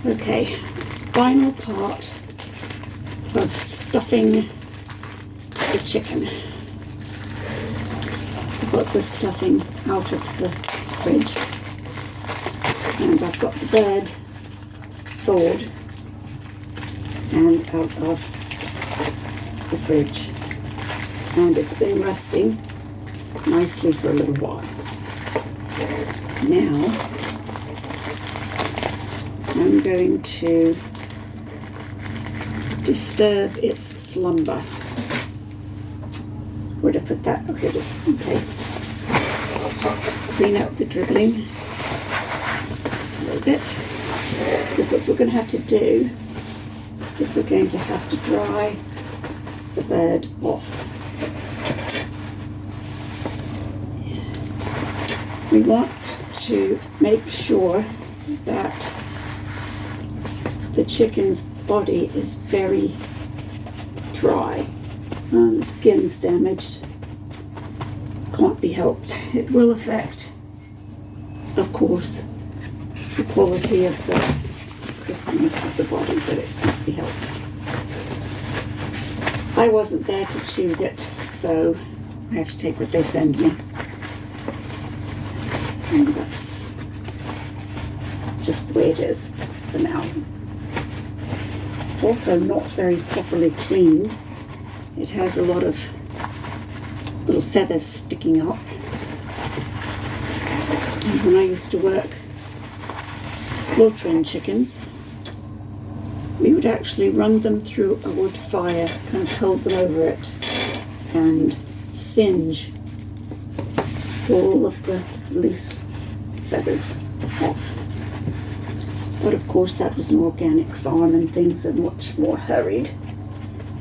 Okay, final part of stuffing the chicken. I've got the stuffing out of the fridge, and I've got the bird thawed and out of the fridge, and it's been resting nicely for a little while. Now I'm going to disturb its slumber. Where'd I put that? Oh, here it is. Okay. Clean out the dribbling a little bit. Because what we're going to have to do is we're going to have to dry the bird off. We want to make sure that the chicken's body is very dry. The skin's damaged. Can't be helped. It will affect, of course, the quality of the crispiness of the body, but it can't be helped. I wasn't there to choose it, so I have to take what they send me. And that's just the way it is for now. It's also not very properly cleaned. It has a lot of little feathers sticking up. And when I used to work slaughtering chickens, we would actually run them through a wood fire, kind of hold them over it, and singe all of the loose feathers off. But of course that was an organic farm and things are much more hurried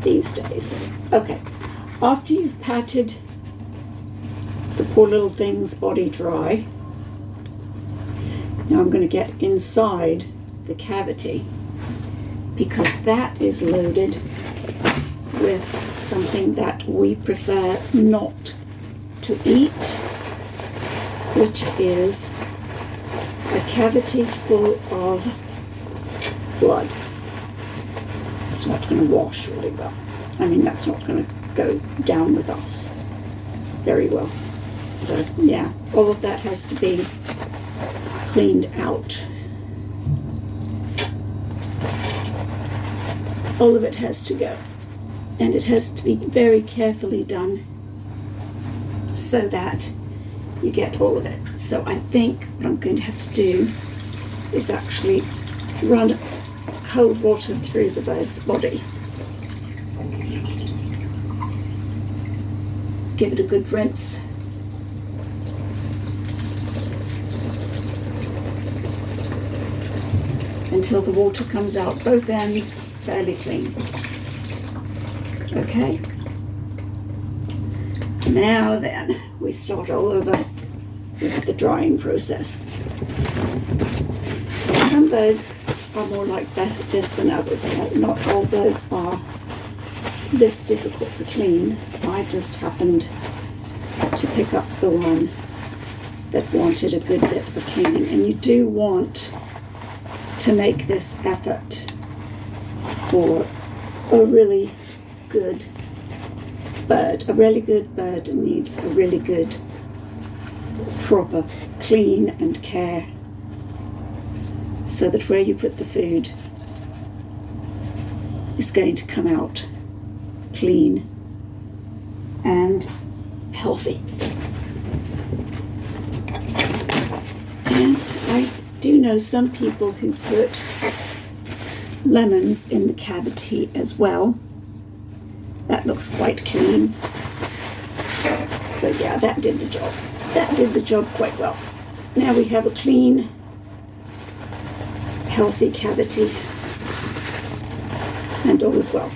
these days. Okay, after you've patted the poor little thing's body dry, now I'm going to get inside the cavity, because that is loaded with something that we prefer not to eat, which is a cavity full of blood. It's not going to wash really well. I mean, that's not going to go down with us very well. So yeah, all of that has to be cleaned out. All of it has to go, and it has to be very carefully done so that you get all of it. So I think what I'm going to have to do is actually run cold water through the bird's body. Give it a good rinse. Until the water comes out both ends fairly clean. Okay. Now then, we start all over with the drying process. Some birds are more like this than others. Not all birds are this difficult to clean. I just happened to pick up the one that wanted a good bit of cleaning. And you do want to make this effort for a really good bird. A really good bird needs a really good, proper clean and care, so that where you put the food is going to come out clean and healthy. And I do know some people who put lemons in the cavity as well. That looks quite clean. So yeah, that did the job. That did the job quite well. Now we have a clean, healthy cavity, and all is well.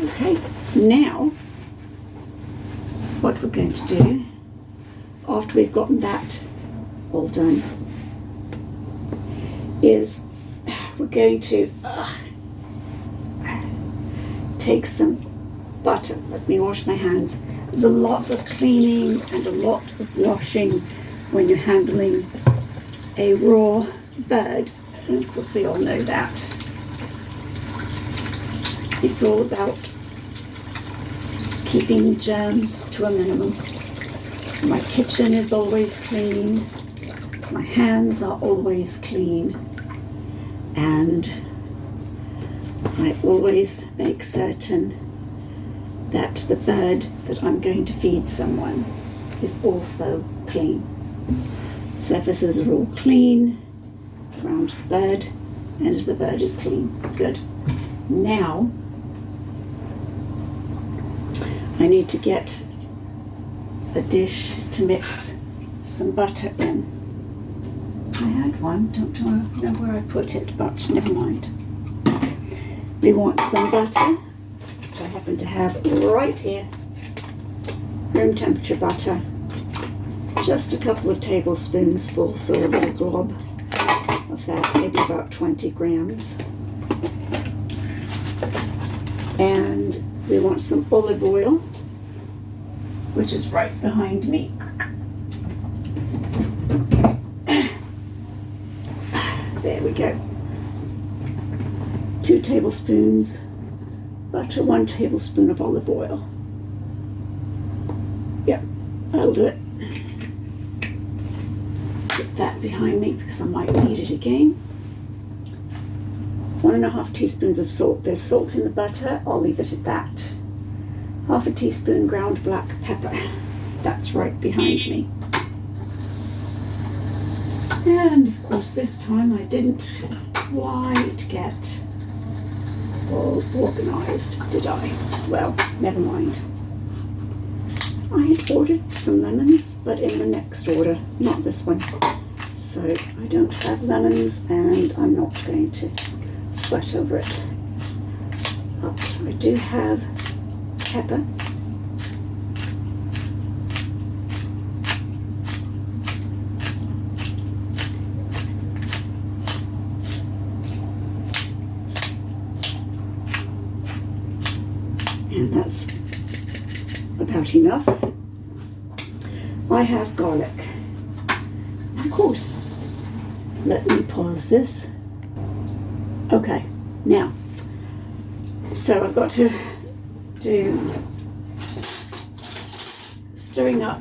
Okay, now what we're going to do, after we've gotten that all done, is we're going to take some butter. Let me wash my hands. There's a lot of cleaning and a lot of washing when you're handling a raw bird. And of course we all know that. It's all about keeping germs to a minimum. So my kitchen is always clean, my hands are always clean, and I always make certain that the bird that I'm going to feed someone is also clean. Surfaces are all clean around the bird, and the bird is clean. Good. Now I need to get a dish to mix some butter in. I had one, don't know where I put it, but never mind. We want some butter, which I happen to have right here. Room temperature butter. Just a couple of tablespoonsfuls, so a little glob of that, maybe about 20 grams. And we want some olive oil, which is right behind me. There we go. 2 tablespoons butter, 1 tablespoon of olive oil. Yep, that'll do it. Put that behind me because I might need it again. 1.5 teaspoons of salt. There's salt in the butter, I'll leave it at that. 1/2 teaspoon ground black pepper. That's right behind me. And of course this time I didn't quite get all organised, did I? Well, never mind. I had ordered some lemons, but in the next order, not this one. So I don't have lemons and I'm not going to sweat over it. But I do have pepper. And that's about enough. I have garlic. Of course, let me pause this. Okay, now, so I've got to do stirring up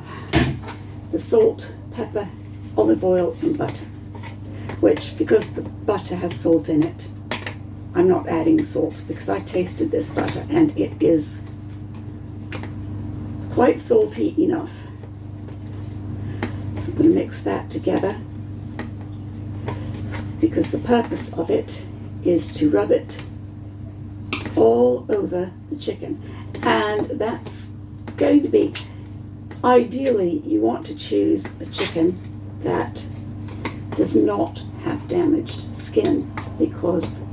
the salt, pepper, olive oil and butter, which, because the butter has salt in it, I'm not adding salt because I tasted this butter and it is quite salty enough. So I'm going to mix that together because the purpose of it is to rub it all over the chicken, and that's going to be, ideally you want to choose a chicken that does not have damaged skin, because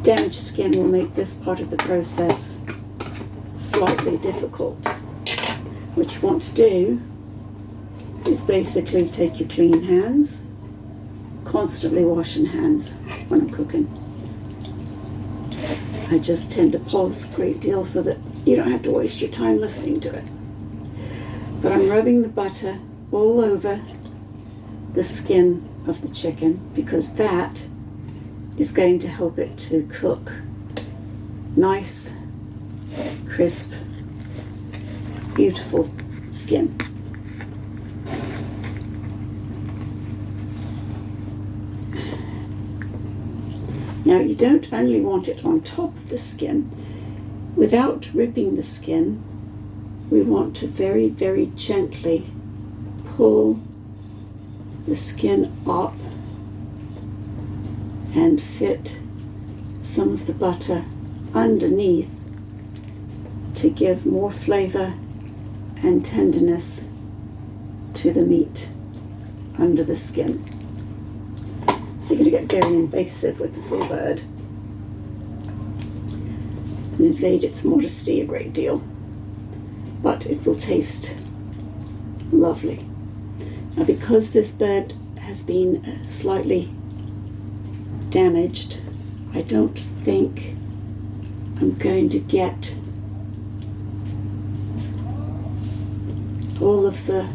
damaged skin will make this part of the process slightly difficult. What you want to do is basically take your clean hands, constantly washing hands when I'm cooking. I just tend to pause a great deal so that you don't have to waste your time listening to it. But I'm rubbing the butter all over the skin of the chicken because that is going to help it to cook nice, crisp, beautiful skin. Now you don't only want it on top of the skin. Without ripping the skin, we want to very, very gently pull the skin up and fit some of the butter underneath to give more flavor and tenderness to the meat under the skin. So you're going to get very invasive with this little bird and invade its modesty a great deal, but it will taste lovely. Now, because this bird has been slightly damaged, I don't think I'm going to get all of the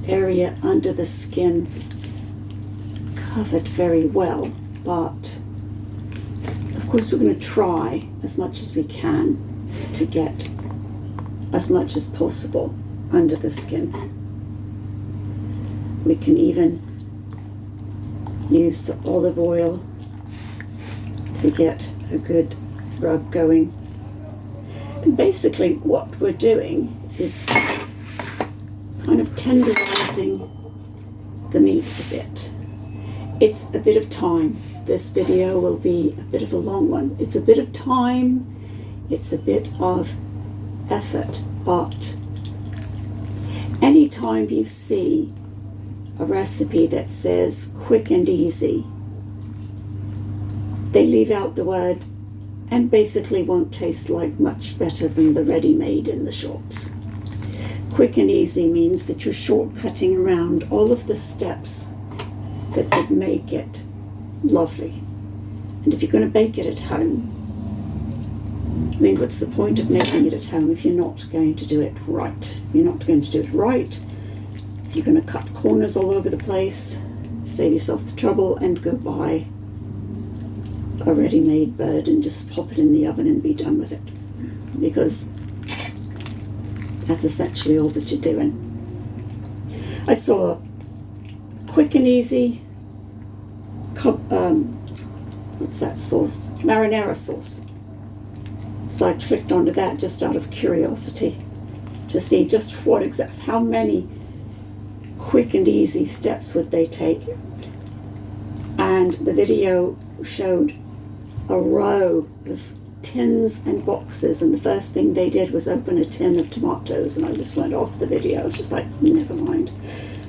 area under the skin covered very well, but of course we're going to try as much as we can to get as much as possible under the skin. We can even use the olive oil to get a good rub going. And basically what we're doing is kind of tenderizing the meat a bit. It's a bit of time. This video will be a bit of a long one. It's a bit of time, it's a bit of effort, but anytime you see a recipe that says quick and easy, they leave out the word and basically won't taste like much better than the ready-made in the shops. Quick and easy means that you're shortcutting around all of the steps that would make it lovely. And if you're going to bake it at home, I mean, what's the point of making it at home if you're not going to do it right? If you're not going to do it right, if you're going to cut corners all over the place, save yourself the trouble and go buy a ready-made bird and just pop it in the oven and be done with it. Because that's essentially all that you're doing. I saw quick and easy, what's that sauce? Marinara sauce. So I clicked onto that just out of curiosity to see just how many quick and easy steps would they take. And the video showed a row of tins and boxes, and the first thing they did was open a tin of tomatoes, and I just went off the video. I was just like, never mind.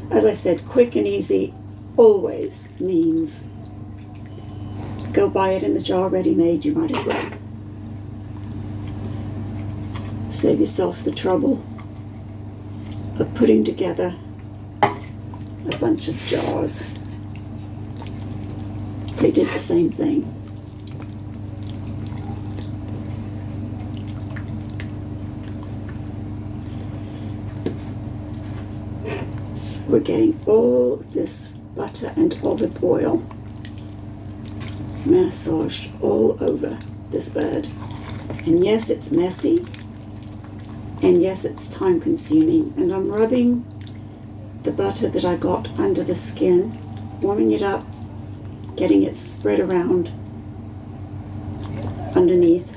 As I said, quick and easy always means go buy it in the jar ready-made. You might as well. Save yourself the trouble of putting together a bunch of jars. They did the same thing. So we're getting all this butter and olive oil massaged all over this bird. And yes, it's messy. And yes, it's time consuming. And I'm rubbing the butter that I got under the skin, warming it up, getting it spread around underneath.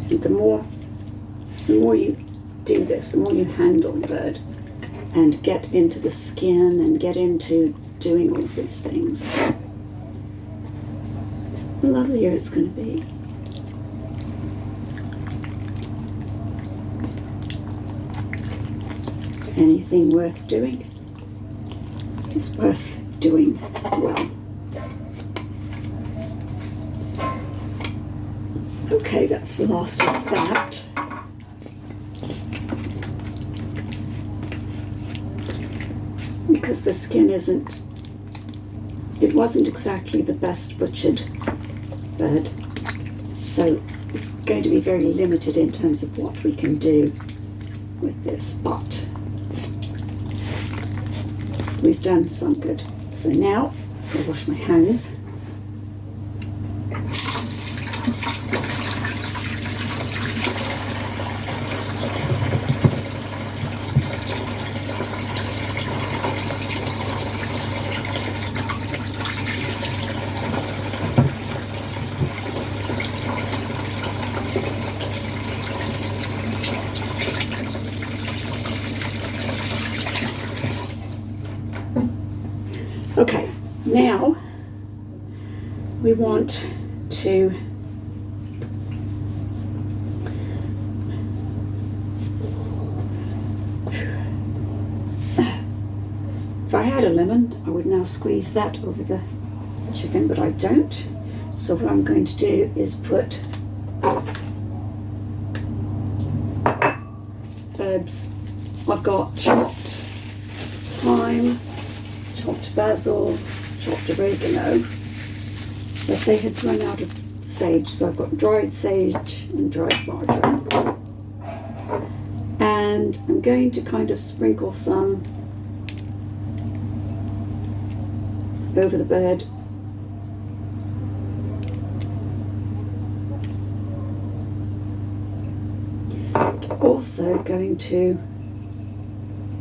And the more you do this, the more you handle the bird and get into the skin and get into doing all of these things, the lovelier it's going to be. Anything worth doing is worth doing well. Okay, that's the last of that. Because the skin wasn't exactly the best butchered bird, so it's going to be very limited in terms of what we can do with this, but we've done some good. So now I'll wash my hands. Okay, now we want to if I had a lemon, I would now squeeze that over the chicken, but I don't. So what I'm going to do is put herbs. I've got chopped thyme, chopped basil, chopped oregano, but they had run out of sage, so I've got dried sage and dried marjoram. And And I'm going to kind of sprinkle some over the bird. Also going to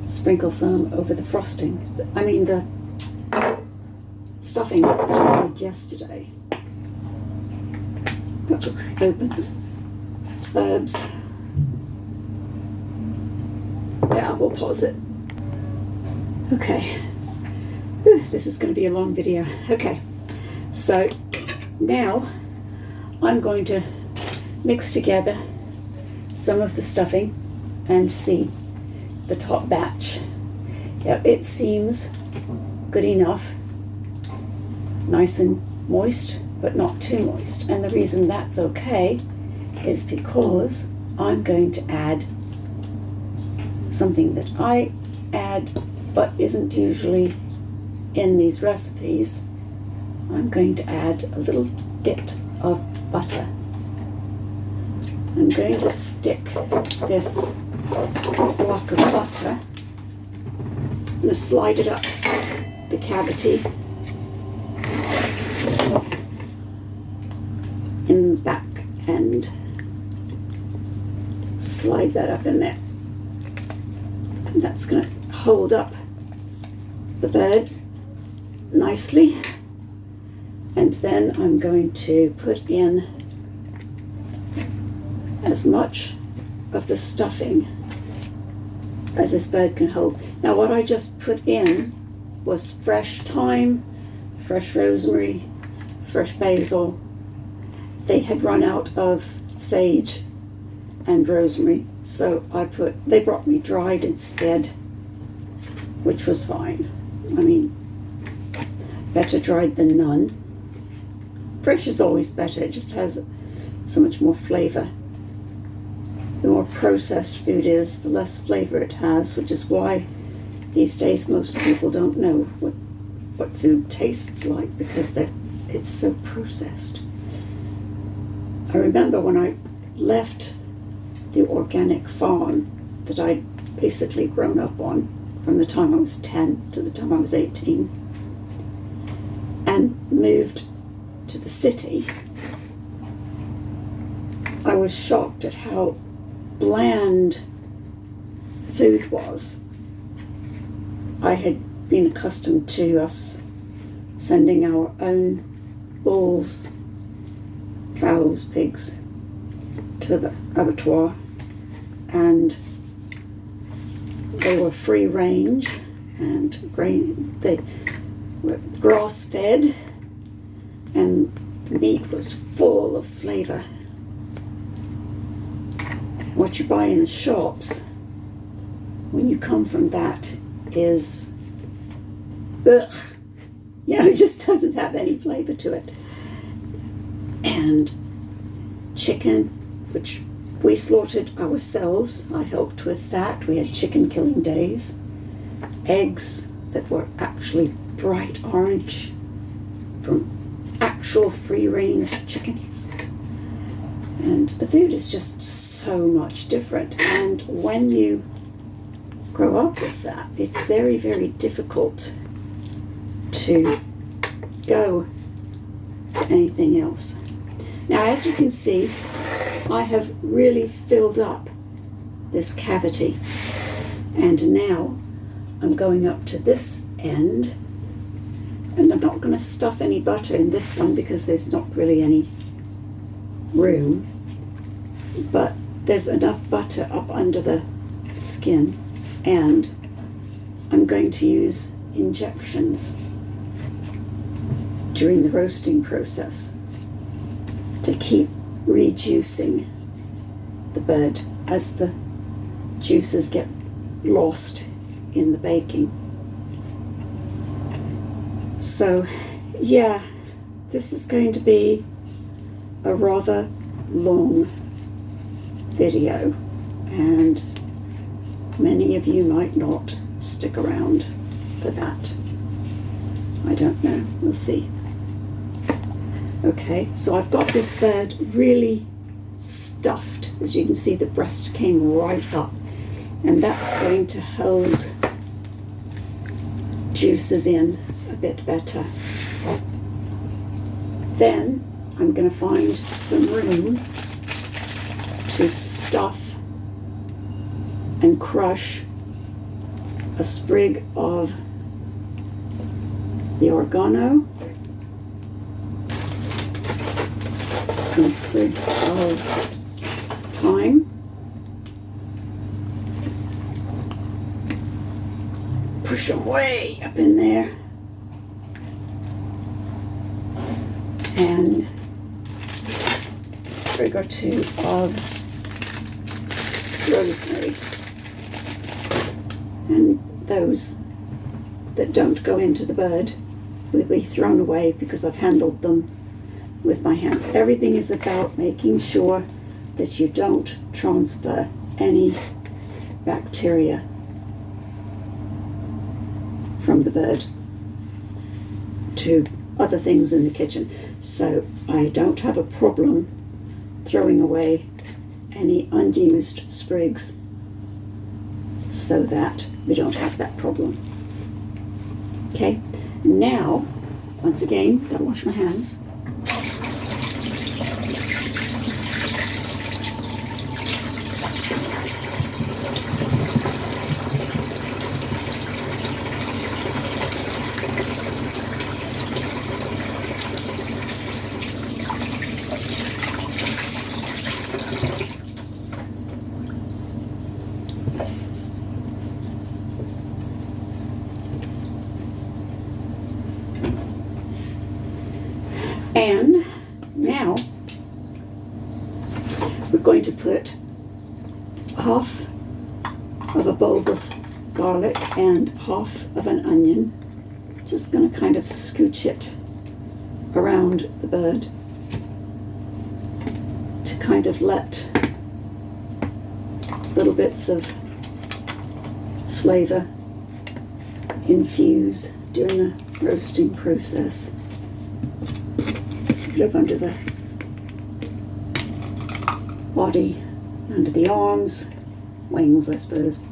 sprinkle some over the frosting, I mean the stuffing that I made yesterday. Got to open the herbs. Yeah, we'll pause it. Okay. Whew, this is going to be a long video. Okay, so now I'm going to mix together some of the stuffing and see the top batch. Yeah, it seems good enough, nice and moist, but not too moist. And the reason that's okay is because I'm going to add something that I add but isn't usually in these recipes. I'm going to add a little bit of butter. I'm going to stick this block of butter, I'm going to slide it up the cavity in the back and slide that up in there. And that's going to hold up the bird nicely. And then I'm going to put in as much of the stuffing as this bird can hold. Now what I just put in was fresh thyme, fresh rosemary, fresh basil. They had run out of sage and rosemary, so they brought me dried instead, which was fine. I mean, better dried than none. Fresh is always better, it just has so much more flavor. The more processed food is, the less flavor it has, which is why these days most people don't know what food tastes like, because it's so processed. I remember when I left the organic farm that I'd basically grown up on from the time I was 10 to the time I was 18 and moved to the city, I was shocked at how bland food was. I had been accustomed to us sending our own bulls, cows, pigs to the abattoir, and they were free range and they were grass fed, and the meat was full of flavor. What you buy in the shops when you come from that is ugh, it just doesn't have any flavor to it. And chicken, which we slaughtered ourselves, I helped with that. We had chicken killing days. Eggs that were actually bright orange from actual free-range chickens. And the food is just so much different. And when you grow up with that, it's very, very difficult to go to anything else. Now, as you can see, I have really filled up this cavity, and now I'm going up to this end, and I'm not going to stuff any butter in this one because there's not really any room, but there's enough butter up under the skin, and I'm going to use injections during the roasting process to keep rejuicing the bird as the juices get lost in the baking. So yeah, this is going to be a rather long video, and many of you might not stick around for that. I don't know, we'll see. Okay, so I've got this bird really stuffed. As you can see, the breast came right up. and that's going to hold juices in a bit better. Then I'm going to find some room to stuff and crush a sprig of the oregano, some sprigs of thyme, push them way up in there, and a sprig or two of rosemary. And those that don't go into the bird will be thrown away because I've handled them with my hands. Everything is about making sure that you don't transfer any bacteria from the bird to other things in the kitchen. So I don't have a problem throwing away any unused sprigs so that we don't have that problem. Okay, now, once again, gotta wash my hands. And now we're going to put half of a bulb of garlic and half of an onion. Just going to kind of scooch it around the bird to kind of let little bits of flavor infuse during the roasting process. Put up under the body, under the arms, wings, I suppose.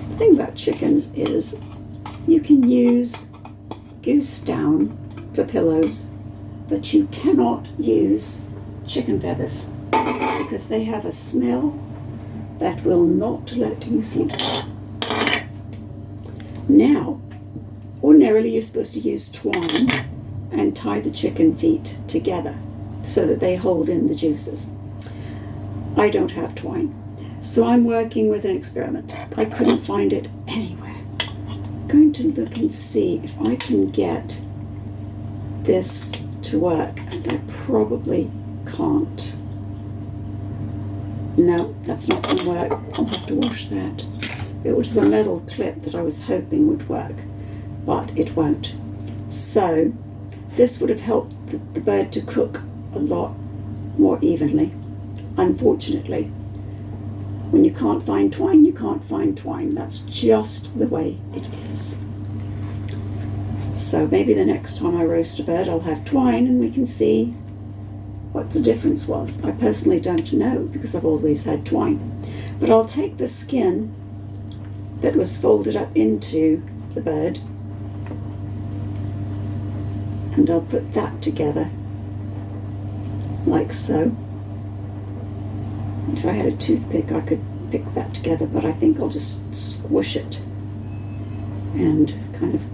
The thing about chickens is you can use goose down for pillows, but you cannot use chicken feathers because they have a smell that will not let you sleep. Now, ordinarily you're supposed to use twine and tie the chicken feet together so that they hold in the juices. I don't have twine, so I'm working with an experiment. I couldn't find it anywhere. I'm going to look and see if I can get this to work, and I probably can't. No, that's not going to work. I'll have to wash that. It was a metal clip that I was hoping would work, but it won't. So this would have helped the bird to cook a lot more evenly. Unfortunately, when you can't find twine, you can't find twine. That's just the way it is. So maybe the next time I roast a bird, I'll have twine and we can see what the difference was. I personally don't know because I've always had twine. But I'll take the skin that was folded up into the bird and I'll put that together like so. If I had a toothpick I could pick that together, but I think I'll just squish it and kind of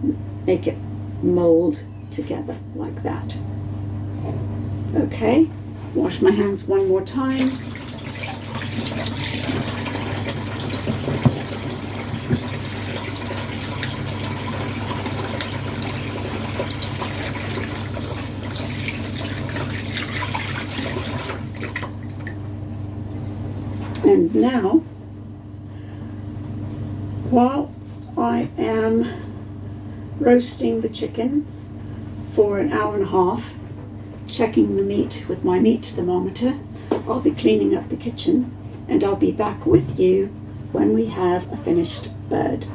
make it mold together like that. Okay, wash my hands one more time. And now, whilst I am roasting the chicken for an hour and a half, checking the meat with my meat thermometer, I'll be cleaning up the kitchen and I'll be back with you when we have a finished bird.